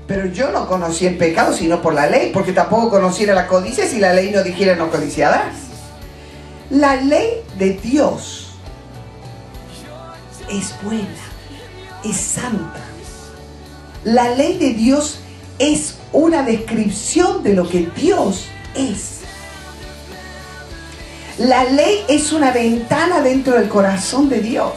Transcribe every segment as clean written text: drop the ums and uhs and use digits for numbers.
Pero yo no conocí el pecado sino por la ley, porque tampoco conociera la codicia si la ley no dijera no codiciarás. La ley de Dios es buena, es santa. La ley de Dios es una descripción de lo que Dios es. La ley es una ventana dentro del corazón de Dios.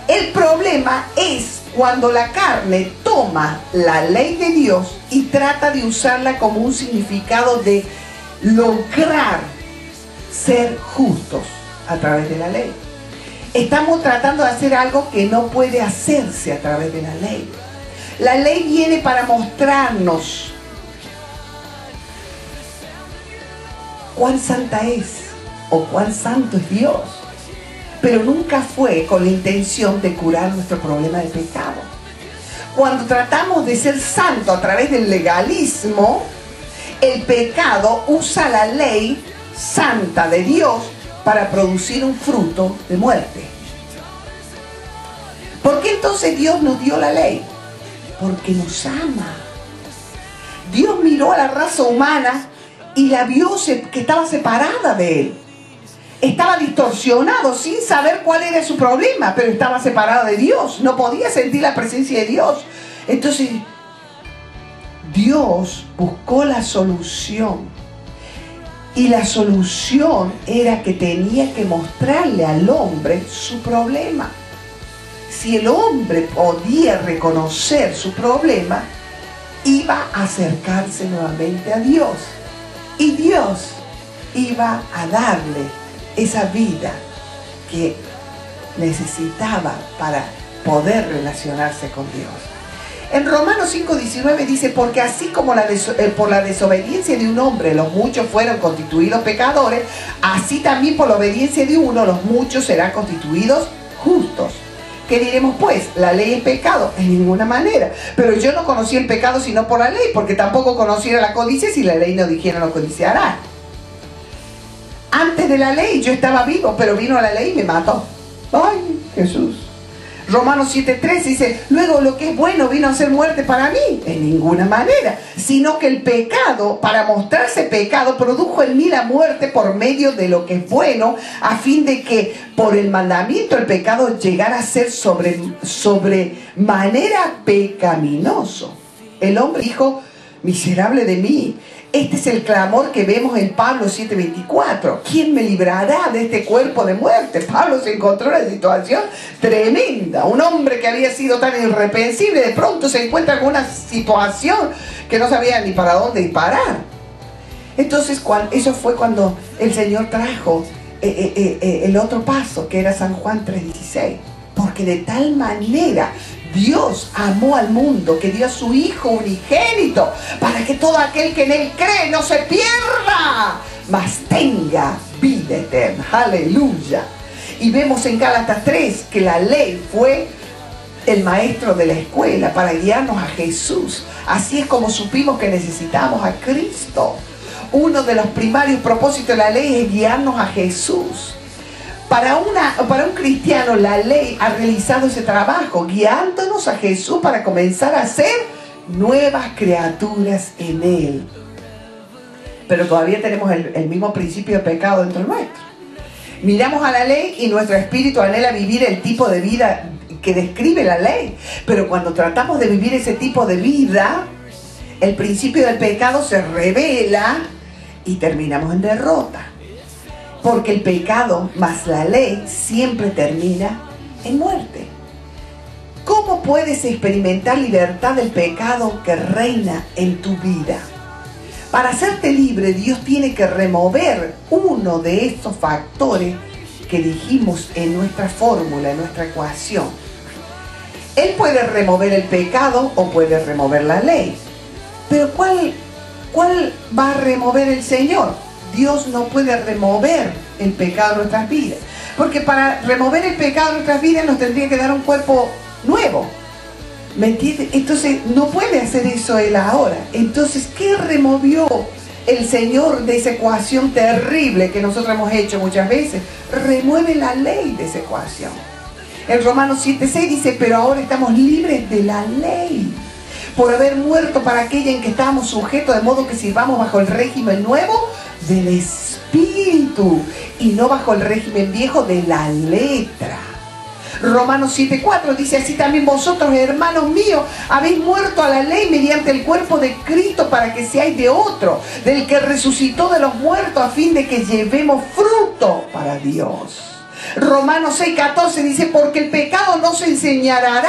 El problema es cuando la carne toma la ley de Dios y trata de usarla como un significado de lograr ser justos a través de la ley. Estamos tratando de hacer algo que no puede hacerse a través de la ley. La ley viene para mostrarnos cuán santa es o cuán santo es Dios, pero nunca fue con la intención de curar nuestro problema de pecado. Cuando tratamos de ser santos a través del legalismo, el pecado usa la ley santa de Dios para producir un fruto de muerte. ¿Por qué entonces Dios nos dio la ley? Porque nos ama. Dios miró a la raza humana y la vio que estaba separada de Él. Estaba distorsionado sin saber cuál era su problema, pero estaba separado de Dios. No podía sentir la presencia de Dios. Entonces, Dios buscó la solución. Y la solución era que tenía que mostrarle al hombre su problema. Si el hombre podía reconocer su problema, iba a acercarse nuevamente a Dios. Y Dios iba a darle esa vida que necesitaba para poder relacionarse con Dios. En Romanos 5:19 dice, porque así como por la desobediencia de un hombre los muchos fueron constituidos pecadores, así también por la obediencia de uno los muchos serán constituidos justos. ¿Qué diremos pues? ¿La ley es pecado? En ninguna manera. Pero yo no conocí el pecado sino por la ley, porque tampoco conociera la codicia si la ley no dijera no codiciarás. Antes de la ley yo estaba vivo, pero vino la ley y me mató. ¡Ay, Jesús! Romanos 7:13 dice, luego lo que es bueno vino a ser muerte para mí. En ninguna manera. Sino que el pecado, para mostrarse pecado, produjo en mí la muerte por medio de lo que es bueno, a fin de que por el mandamiento el pecado llegara a ser sobremanera pecaminoso. El hombre dijo, miserable de mí. Este es el clamor que vemos en Pablo 7:24. ¿Quién me librará de este cuerpo de muerte? Pablo se encontró en una situación tremenda. Un hombre que había sido tan irreprensible, de pronto se encuentra con una situación que no sabía ni para dónde disparar. Entonces, eso fue cuando el Señor trajo el otro paso, que era San Juan 3:16. Porque de tal manera Dios amó al mundo que dio a su Hijo unigénito para que todo aquel que en Él cree no se pierda, mas tenga vida eterna. Aleluya. Y vemos en Gálatas 3 que la ley fue el maestro de la escuela para guiarnos a Jesús. Así es como supimos que necesitamos a Cristo. Uno de los primarios propósitos de la ley es guiarnos a Jesús. Para un cristiano la ley ha realizado ese trabajo, guiándonos a Jesús para comenzar a ser nuevas criaturas en Él. Pero todavía tenemos el mismo principio de pecado dentro nuestro. Miramos a la ley y nuestro espíritu anhela vivir el tipo de vida que describe la ley. Pero cuando tratamos de vivir ese tipo de vida, el principio del pecado se revela y terminamos en derrota. Porque el pecado más la ley siempre termina en muerte. ¿Cómo puedes experimentar libertad del pecado que reina en tu vida? Para hacerte libre, Dios tiene que remover uno de estos factores que dijimos en nuestra fórmula, en nuestra ecuación. Él puede remover el pecado o puede remover la ley. Pero ¿cuál va a remover el Señor? Dios no puede remover el pecado de nuestras vidas. Porque para remover el pecado de nuestras vidas nos tendría que dar un cuerpo nuevo. ¿Me entiendes? Entonces no puede hacer eso Él ahora. Entonces, ¿qué removió el Señor de esa ecuación terrible que nosotros hemos hecho muchas veces? Remueve la ley de esa ecuación. En Romanos 7:6 dice, pero ahora estamos libres de la ley. por haber muerto para aquella en que estábamos sujetos, de modo que sirvamos bajo el régimen nuevo del Espíritu y no bajo el régimen viejo de la letra. Romanos 7:4 dice: así también vosotros, hermanos míos, habéis muerto a la ley mediante el cuerpo de Cristo, para que seáis de otro, del que resucitó de los muertos, a fin de que llevemos fruto para Dios. Romanos 6:14 dice: porque el pecado no se enseñará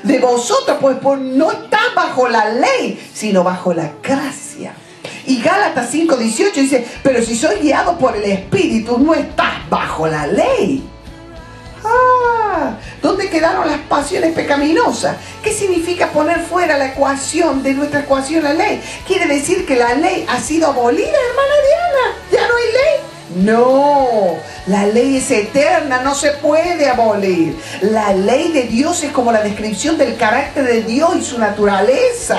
de vosotros, pues no está bajo la ley, sino bajo la gracia. Y Gálatas 5:18 dice: pero si sois guiados por el Espíritu, no estás bajo la ley. ¿Dónde quedaron las pasiones pecaminosas? ¿Qué significa poner fuera la ecuación de nuestra ecuación la ley? ¿Quiere decir que la ley ha sido abolida, hermana Diana? ¿Ya no hay ley? No, la ley es eterna, no se puede abolir. La ley de Dios es como la descripción del carácter de Dios y su naturaleza.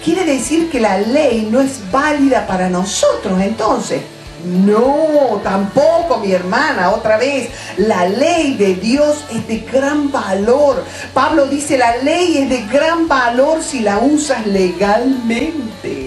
Quiere decir que la ley no es válida para nosotros, entonces. No, tampoco, mi hermana. Otra vez, la ley de Dios es de gran valor. Pablo dice: la ley es de gran valor si la usas legalmente.